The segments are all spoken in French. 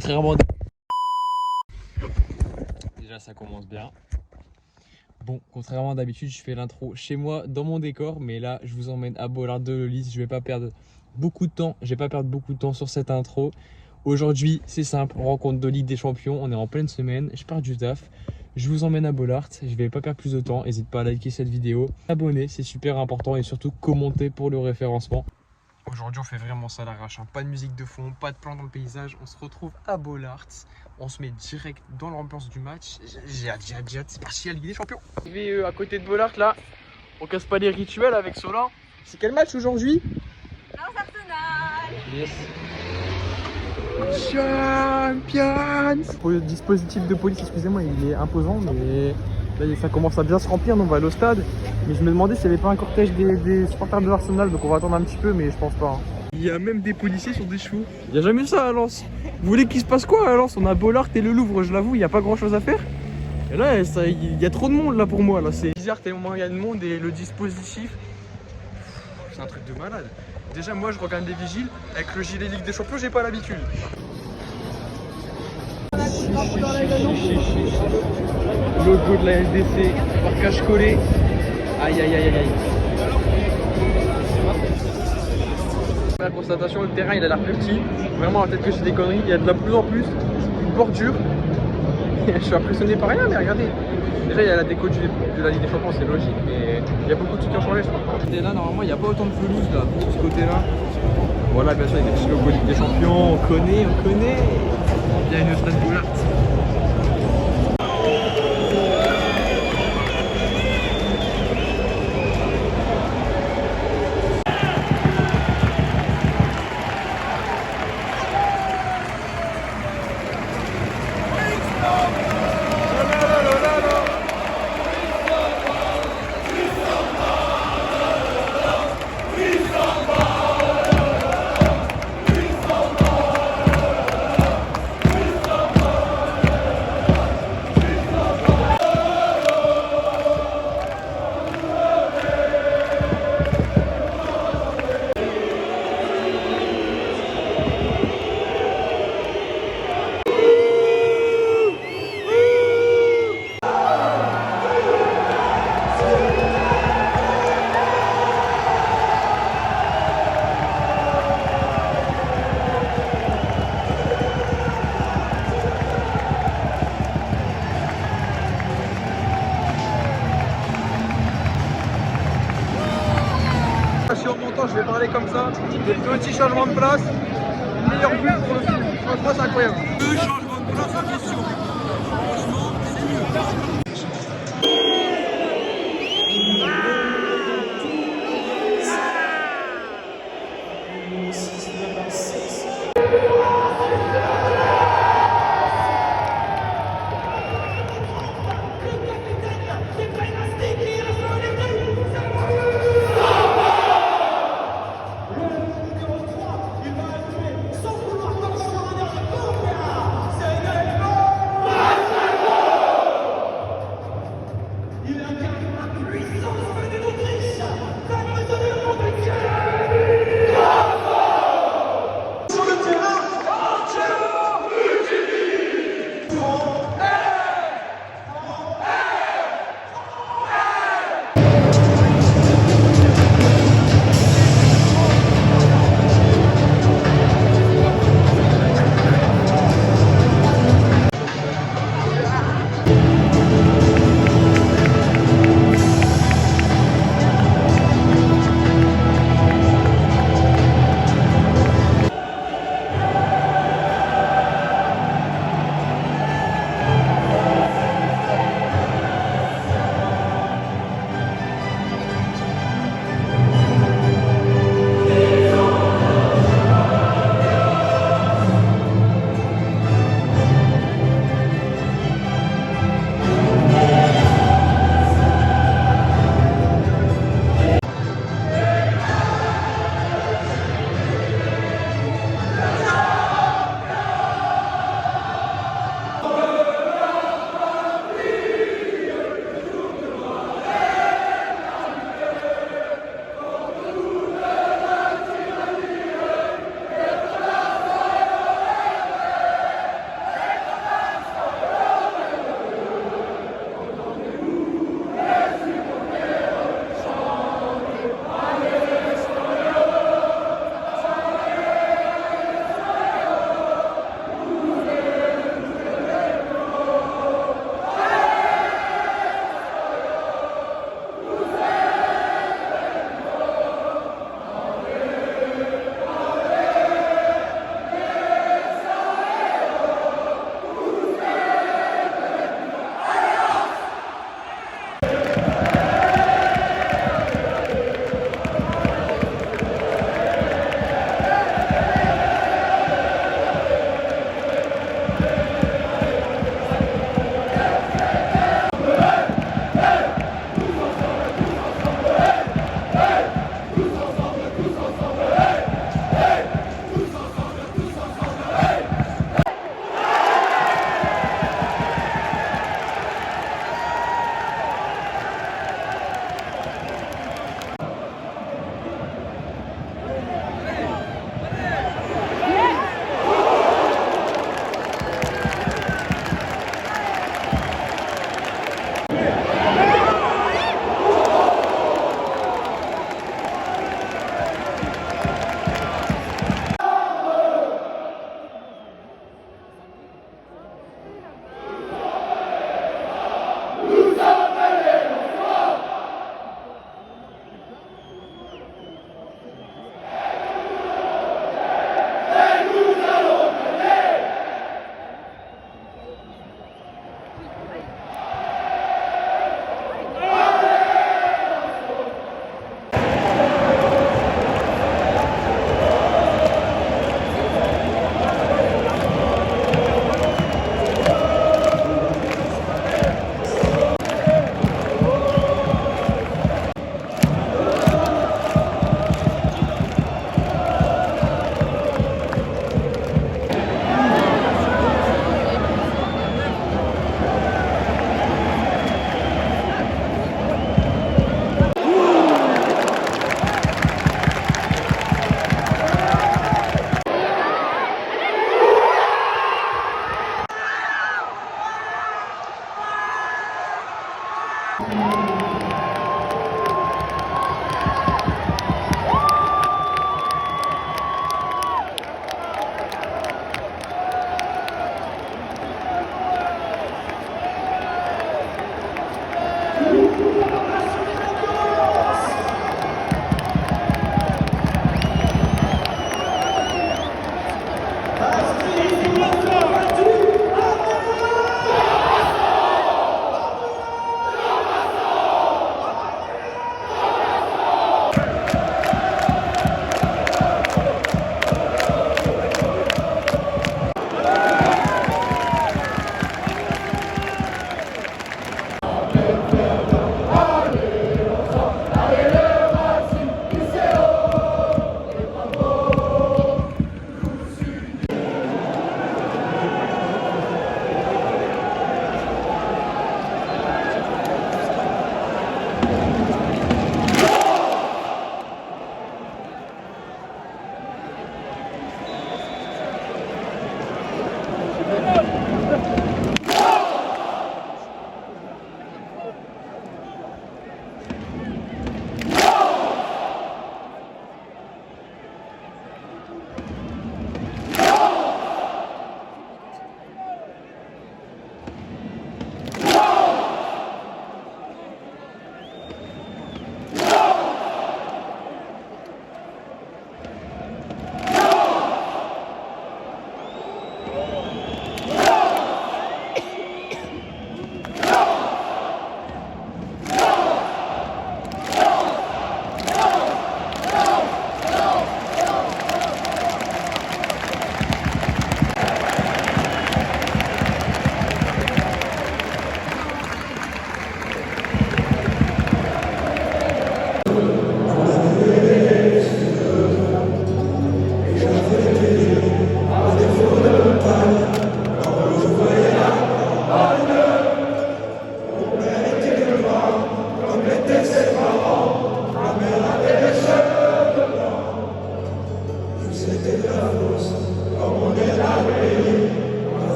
contrairement... Déjà ça commence bien. Bon, contrairement à d'habitude, je fais l'intro chez moi dans mon décor, mais là je vous emmène à Bollaert de Lollis. Je vais pas perdre beaucoup de temps, sur cette intro. Aujourd'hui, c'est simple, on rencontre de Ligue des Champions, on est en pleine semaine, je pars du taf. Je vous emmène à Bollaert, je vais pas perdre plus de temps, n'hésite pas à liker cette vidéo, abonner, c'est super important et surtout commenter pour le référencement. Aujourd'hui on fait vraiment ça à l'arrache, hein. Pas de musique de fond, pas de plan dans le paysage, on se retrouve à Bollaert, on se met direct dans l'ambiance du match. J'ai hâte, c'est parti à la Ligue des Champions. Je vais à côté de Bollaert là, on casse pas les rituels avec Solin. C'est quel match aujourd'hui? Arsenal. Yes. Champions. Le dispositif de police, excusez-moi, il est imposant, mais là ça commence à bien se remplir, donc on va aller au stade. Mais je me demandais s'il n'y avait pas un cortège des supporters de l'Arsenal, donc on va attendre un petit peu, mais je pense pas. Hein. Il y a même des policiers sur des chevaux. Il n'y a jamais eu ça à Lens. Vous voulez qu'il se passe quoi à Lens? On a Bollaert et le Louvre, je l'avoue, il n'y a pas grand chose à faire. Et là, il y a trop de monde là pour moi. Là, c'est bizarre tellement il y a de monde et le dispositif, c'est un truc de malade. Déjà, moi je regarde les vigiles avec le gilet Ligue des Champions, j'ai pas l'habitude. Logo de la SDC, marquage collé. Aïe aïe aïe aïe aïe. La constatation, le terrain il a l'air plus petit. Vraiment, peut-être que c'est des conneries. Il y a de plus en plus une bordure. Je suis impressionné par rien, mais regardez. Déjà, il y a la déco de la Ligue des Champions, c'est logique, mais il y a beaucoup de trucs qui ont changé, je crois. Et là, normalement, il n'y a pas autant de pelouse là, sur ce côté-là. Voilà, bien sûr, il y a des petits logos Ligue des Champions, on connaît. Il y a une stade Bollaert. Sur mon temps, je vais parler comme ça, des petits changements de place, meilleur but pour le film. Franchement, c'est incroyable. Deux changements de place en question. Franchement, c'est mieux.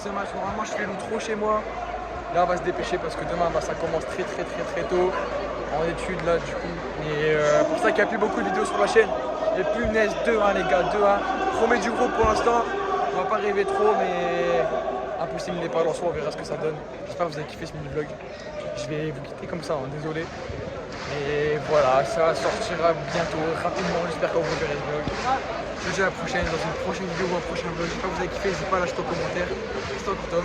ce match. Normalement, je fais l'outro chez moi. Là, on va se dépêcher parce que demain, ça commence très tôt en études là du coup. Et pour ça qu'il n'y a plus beaucoup de vidéos sur la chaîne. Et punaise, 2-1 les gars, 2-1. Promet du gros pour l'instant. On va pas rêver trop, mais impossible n'est pas en soi, on verra ce que ça donne. J'espère que vous avez kiffé ce mini vlog. Je vais vous quitter comme ça, hein, désolé. Et voilà, ça sortira bientôt, rapidement, j'espère que vous verrez ce vlog. Je vous dis à la prochaine, dans une prochaine vidéo ou un prochain vlog. J'espère que vous avez kiffé, n'hésitez pas à lâcher en commentaire. C'était encore Tom.